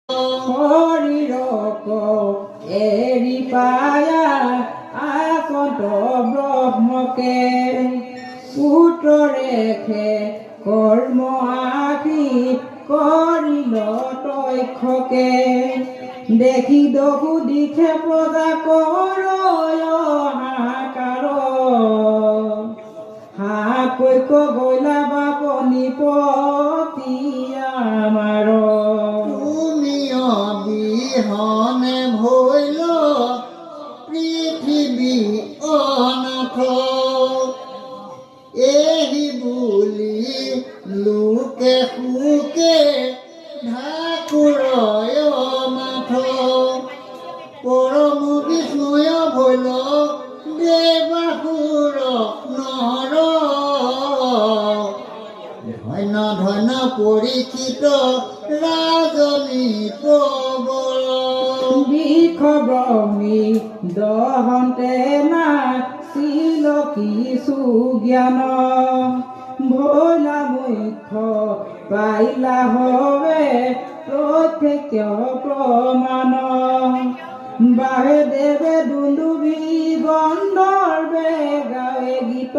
শৰীৰক এৰি পায়া আসন্ত ব্ৰহ্মকে পুত্ৰৰেখে কৰ্ম আখি কৰিল তক্ষকে দেখি দহু দিশে প্ৰজা কৰ হাহাকাৰ কৈক গইলা বাপনি পতি আমাৰ তুমি অবিহনে ভৈল পৃথিৱী অনাথ এহি বুলি লোকে সুকে ঠাকুৰয় মাথ পৰম বিষ্ণুয় ভৈল দেৱাসুৰ নৰ ধন্য ধন্য পৰীক্ষিত ৰাজনী প্ৰবল বিষব্ৰহ্মী দহন্তে নাছিল কিছু জ্ঞান ভোলা মুখ্য পাইলা হবে প্ৰত্যক্ষ প্ৰমাণ বাহে দেৱে দুন্দুবি গন্ধৰ্বে গাৱে গীত